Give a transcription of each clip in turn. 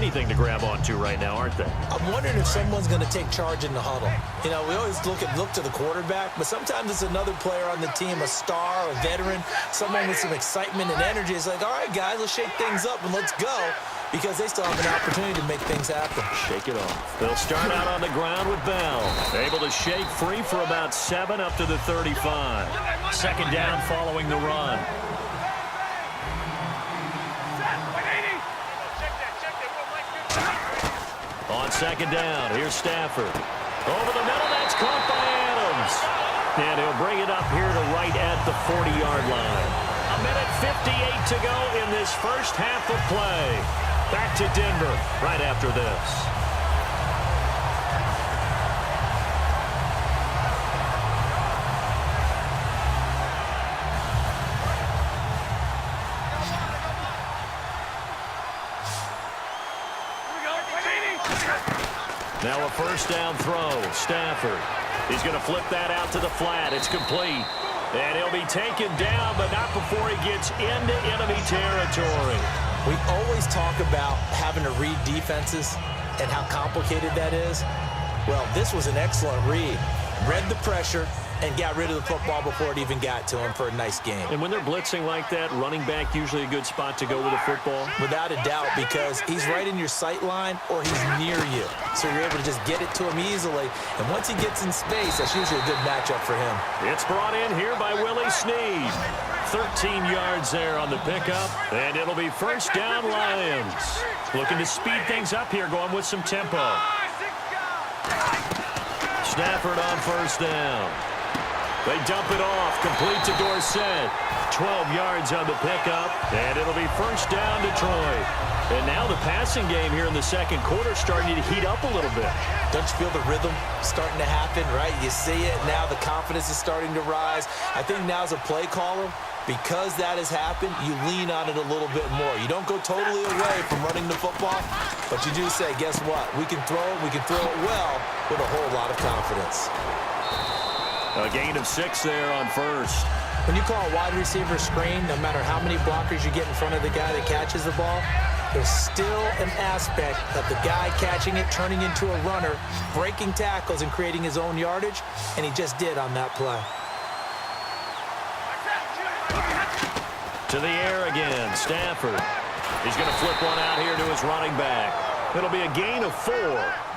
anything to grab onto right now, aren't they? I'm wondering if someone's going to take charge in the huddle. You know, we always look to the quarterback, but sometimes it's another player on the team, a star, a veteran, someone with some excitement and energy. It's like, all right, guys, let's shake things up and let's go, because they still have an opportunity to make things happen. Shake it off. They'll start out on the ground with Bell. Able to shake free for about 7 up to the 35. Second down following the run. On second down, here's Stafford. Over the middle, that's caught by Adams. And he'll bring it up here to right at the 40-yard line. 1:58 to go in this first half of play. Back to Denver right after this. Now a first down throw. Stafford. He's going to flip that out to the flat. It's complete. And he'll be taken down, but not before he gets into enemy territory. We always talk about having to read defenses and how complicated that is. Well, this was an excellent read. Read the pressure and got rid of the football before it even got to him for a nice game. And when they're blitzing like that, running back usually a good spot to go with the football? Without a doubt, because he's right in your sight line or he's near you. So you're able to just get it to him easily. And once he gets in space, that's usually a good matchup for him. It's brought in here by Willie Snead. 13 yards there on the pickup. And it'll be first down Lions. Looking to speed things up here, going with some tempo. Stafford on first down. They dump it off, complete to Dorsett. 12 yards on the pickup, and it'll be first down Detroit. And now the passing game here in the second quarter starting to heat up a little bit. Don't you feel the rhythm starting to happen, right? You see it, now the confidence is starting to rise. I think now as a play caller, because that has happened, you lean on it a little bit more. You don't go totally away from running the football, but you do say, guess what? We can throw it well with a whole lot of confidence. A gain of 6 there on first. When you call a wide receiver screen, no matter how many blockers you get in front of the guy that catches the ball, there's still an aspect of the guy catching it, turning into a runner, breaking tackles and creating his own yardage, and he just did on that play. To the air again, Stafford. He's going to flip one out here to his running back. It'll be a gain of 4,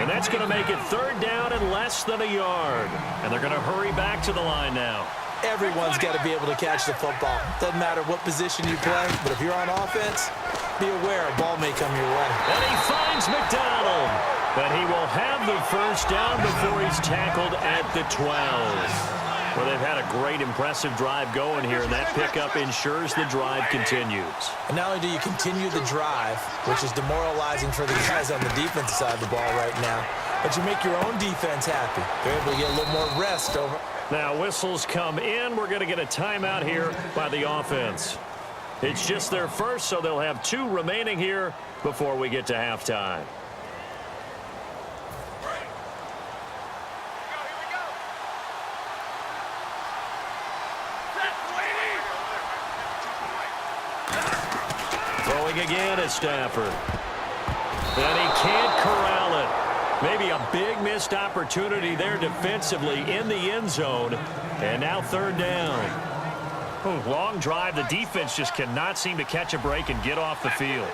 and that's going to make it third down and less than a yard. And they're going to hurry back to the line now. Everyone's got to be able to catch the football. Doesn't matter what position you play, but if you're on offense, be aware a ball may come your way. And he finds McDonald. But he will have the first down before he's tackled at the 12. Well, they've had a great, impressive drive going here, and that pickup ensures the drive continues. And not only do you continue the drive, which is demoralizing for the guys on the defensive side of the ball right now, but you make your own defense happy. They're able to get a little more rest over. Now, whistles come in. We're going to get a timeout here by the offense. It's just their first, so they'll have 2 remaining here before we get to halftime. Again at Stafford. And he can't corral it. Maybe a big missed opportunity there defensively in the end zone. And now third down. Long drive. The defense just cannot seem to catch a break and get off the field.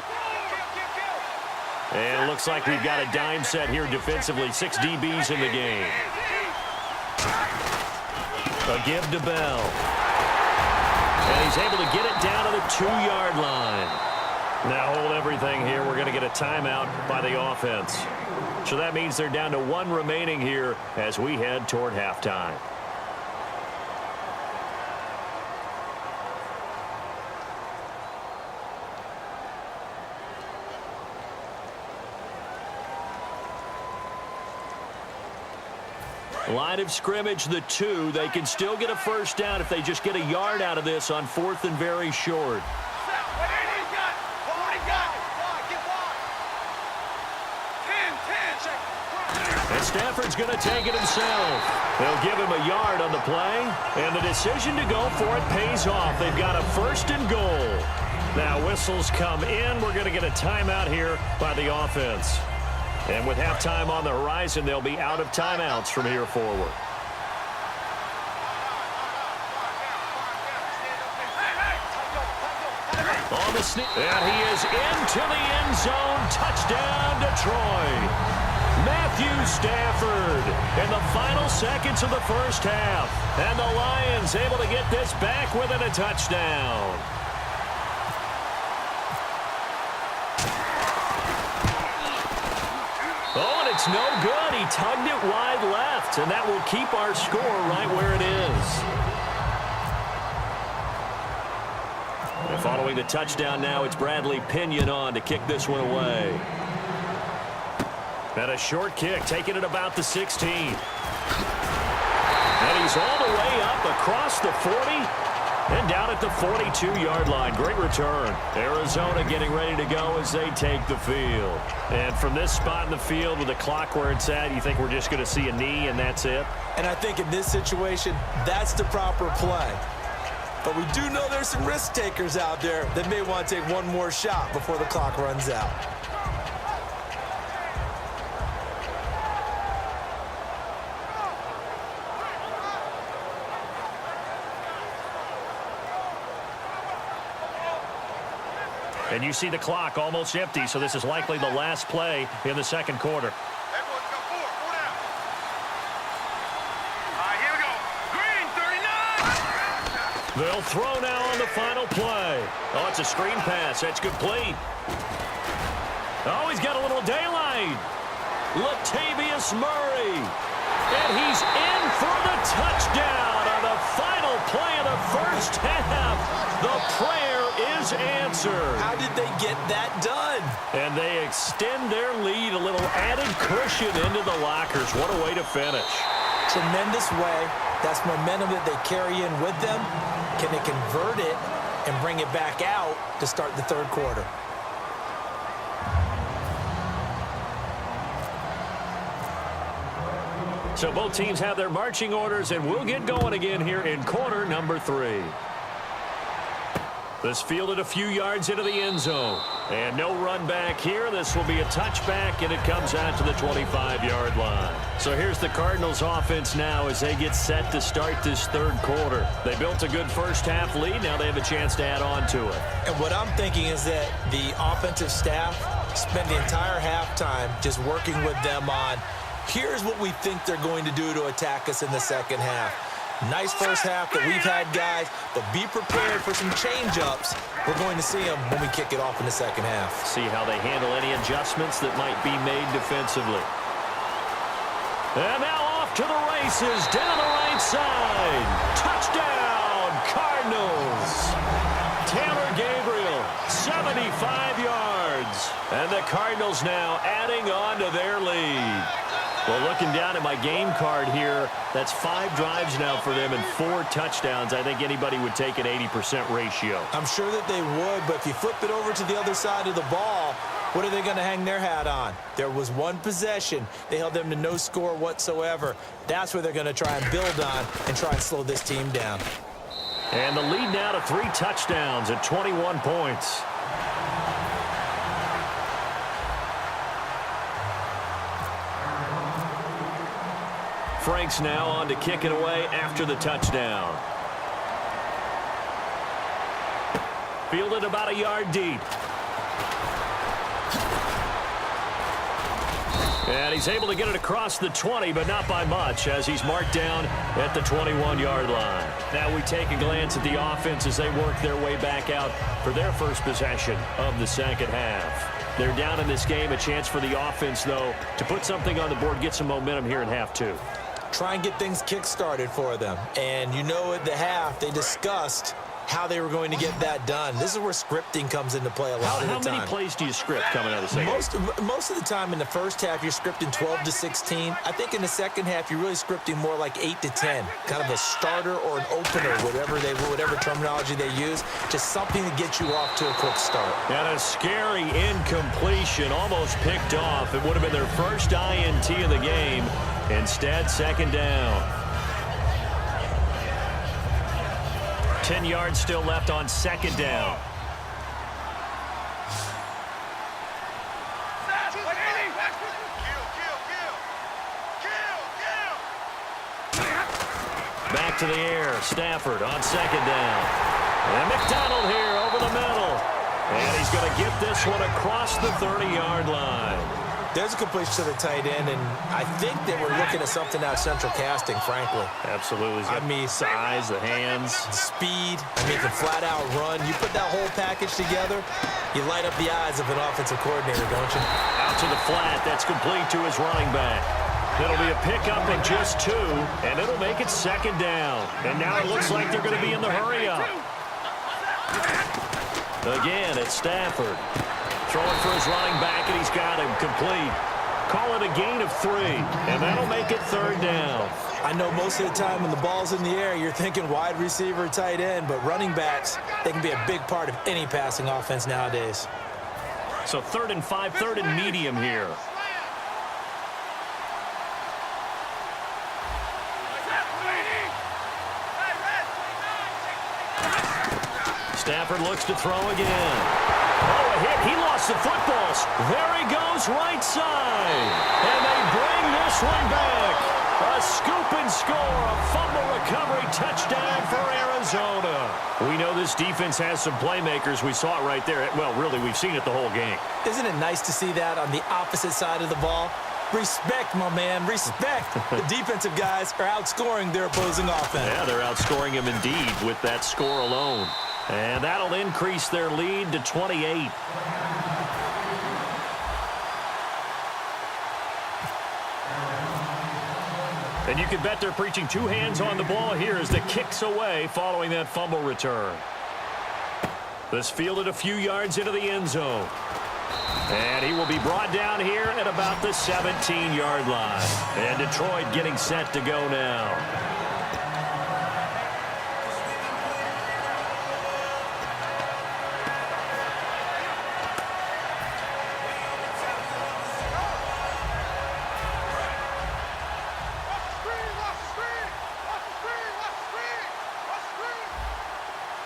And it looks like we've got a dime set here defensively. 6 DBs in the game. A give to Bell. And he's able to get it down to the 2-yard line. Now hold everything here. We're going to get a timeout by the offense. So that means they're down to 1 remaining here as we head toward halftime. Line of scrimmage, the 2. They can still get a first down if they just get a yard out of this on 4th and very short. And Stafford's going to take it himself. They'll give him a yard on the play, and the decision to go for it pays off. They've got a 1st and goal. Now whistles come in. We're going to get a timeout here by the offense. And with halftime on the horizon, they'll be out of timeouts from here forward. On the sneak, and he is into the end zone. Touchdown, Detroit. Matthew Stafford in the final seconds of the first half. And the Lions able to get this back within a touchdown. Oh, and it's no good. He tugged it wide left, and that will keep our score right where it is. And following the touchdown now, it's Bradley Pinion on to kick this one away. And a short kick, taking it about the 16. And he's all the way up across the 40 and down at the 42-yard line. Great return. Arizona getting ready to go as they take the field. And from this spot in the field with the clock where it's at, you think we're just going to see a knee and that's it? And I think in this situation, that's the proper play. But we do know there's some risk takers out there that may want to take one more shot before the clock runs out. And you see the clock almost empty, so this is likely the last play in the second quarter. Everyone's got four down. All right, here we go. Green, 39. They'll throw now on the final play. Oh, it's a screen pass. That's complete. Oh, he's got a little daylight. Latavius Murray. And he's in for the touchdown on the final play of the first half. The prayer is answered. How did they get that done? And they extend their lead, a little added cushion into the lockers. What a way to finish. Tremendous way. That's momentum that they carry in with them. Can they convert it and bring it back out to start the third quarter? So both teams have their marching orders, and we'll get going again here in quarter number 3. This fielded a few yards into the end zone. And no run back here. This will be a touchback, and it comes out to the 25-yard line. So here's the Cardinals offense now as they get set to start this third quarter. They built a good first half lead. Now they have a chance to add on to it. And what I'm thinking is that the offensive staff spent the entire halftime just working with them on, here's what we think they're going to do to attack us in the second half. Nice first half that we've had, guys, but be prepared for some change-ups. We're going to see them when we kick it off in the second half. See how they handle any adjustments that might be made defensively. And now off to the races, down the right side. Touchdown, Cardinals. Taylor Gabriel, 75 yards. And the Cardinals now adding on to their lead. Well, looking down at my game card here, that's 5 drives now for them and 4 touchdowns. I think anybody would take an 80% ratio. I'm sure that they would, but if you flip it over to the other side of the ball, what are they going to hang their hat on? There was one possession. They held them to no score whatsoever. That's where they're going to try and build on and try and slow this team down. And the lead now to 3 touchdowns at 21 points. Frank's now on to kick it away after the touchdown. Fielded about a yard deep. And he's able to get it across the 20, but not by much, as he's marked down at the 21-yard line. Now we take a glance at the offense as they work their way back out for their first possession of the second half. They're down in this game. A chance for the offense, though, to put something on the board, get some momentum here in half 2. Try and get things kick-started for them. And you know at the half, they discussed how they were going to get that done. This is where scripting comes into play a lot of the time. How many plays do you script coming out of the second half? Most of the time in the first half, you're scripting 12 to 16. I think in the second half, you're really scripting more like 8 to 10. Kind of a starter or an opener, whatever terminology they use. Just something to get you off to a quick start. And a scary incompletion, almost picked off. It would have been their first INT of the game. Instead, second down. 10 yards still left on second down. Back to the air. Stafford on second down. And McDonald here over the middle. And he's going to get this one across the 30-yard line. There's a completion to the tight end, and I think they were looking at something out central casting, frankly. Absolutely. I mean, size, the hands. Speed. I mean, the flat-out run. You put that whole package together, you light up the eyes of an offensive coordinator, don't you? Out to the flat. That's complete to his running back. It'll be a pickup of just 2, and it'll make it second down. And now it looks like they're going to be in the hurry-up. Again, it's Stafford. Throwing for his running back, and he's got him complete. Call it a gain of 3, and that'll make it third down. I know most of the time when the ball's in the air, you're thinking wide receiver, tight end, but running backs, they can be a big part of any passing offense nowadays. So 3rd and 5, 3rd and medium here. Stafford looks to throw again. Oh, a hit. He lost the footballs. There he goes, right side. And they bring this one back. A scoop and score. A fumble recovery touchdown for Arizona. We know this defense has some playmakers. We saw it right there. Well, really, we've seen it the whole game. Isn't it nice to see that on the opposite side of the ball? Respect, my man, respect. The defensive guys are outscoring their opposing offense. Yeah, they're outscoring him indeed with that score alone. And that'll increase their lead to 28. And you can bet they're preaching 2 hands on the ball here as the kick's away following that fumble return. This fielded a few yards into the end zone. And he will be brought down here at about the 17-yard line. And Detroit getting set to go now.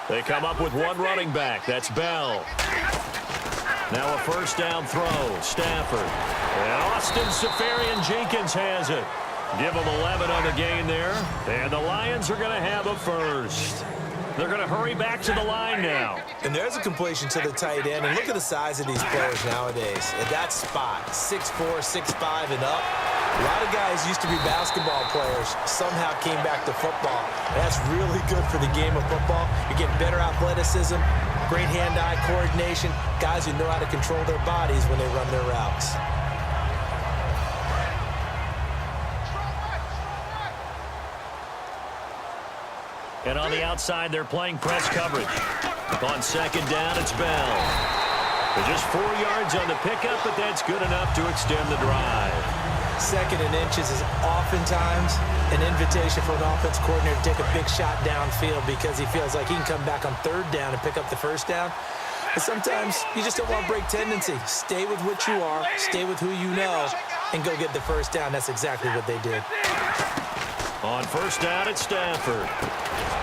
They come up with one running back. That's Bell. Now a first down throw. Stafford. And Austin Seferian-Jenkins has it. Give them 11 on the gain there. And the Lions are going to have a first. They're going to hurry back to the line now. And there's a completion to the tight end. And look at the size of these players nowadays. At that spot, 6'4", 6'5", and up. A lot of guys used to be basketball players, somehow came back to football. And that's really good for the game of football. You're getting better athleticism, great hand-eye coordination, guys who know how to control their bodies when they run their routes. And on the outside, they're playing press coverage. On second down, it's Bell. They're just 4 yards on the pickup, but that's good enough to extend the drive. Second and inches is oftentimes an invitation for an offense coordinator to take a big shot downfield because he feels like he can come back on third down and pick up the first down. But sometimes you just don't want to break tendency. Stay with what you are, stay with who you know, and go get the first down. That's exactly what they did. On first down, it's Stafford.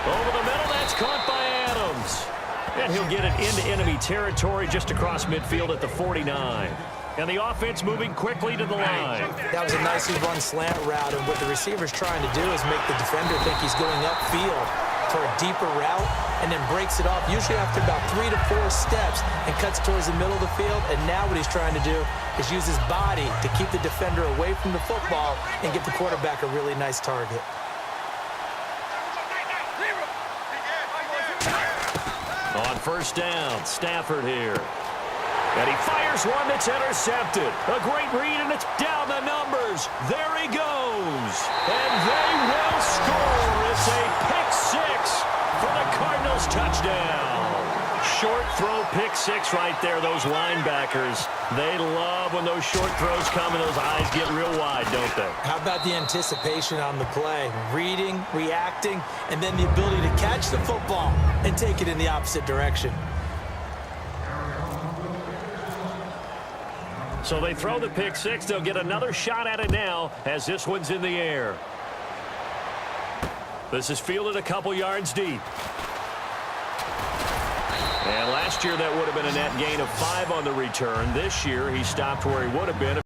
Over the middle, that's caught by Adams. And he'll get it into enemy territory just across midfield at the 49. And the offense moving quickly to the line. That was a nicely run slant route, and what the receiver's trying to do is make the defender think he's going upfield for a deeper route and then breaks it off, usually after about 3 to 4 steps, and cuts towards the middle of the field. And now what he's trying to do is use his body to keep the defender away from the football and give the quarterback a really nice target. On first down, Stafford here. And he fires one that's intercepted. A great read, and it's down the numbers. There he goes. And they will score. It's a pick 6 for the Cardinals touchdown. Short throw pick 6 right there. Those linebackers, they love when those short throws come and those eyes get real wide, don't they? How about the anticipation on the play? Reading, reacting, and then the ability to catch the football and take it in the opposite direction. So they throw the pick 6. They'll get another shot at it now as this one's in the air. This is fielded a couple yards deep. And last year that would have been a net gain of 5 on the return. This year he stopped where he would have been.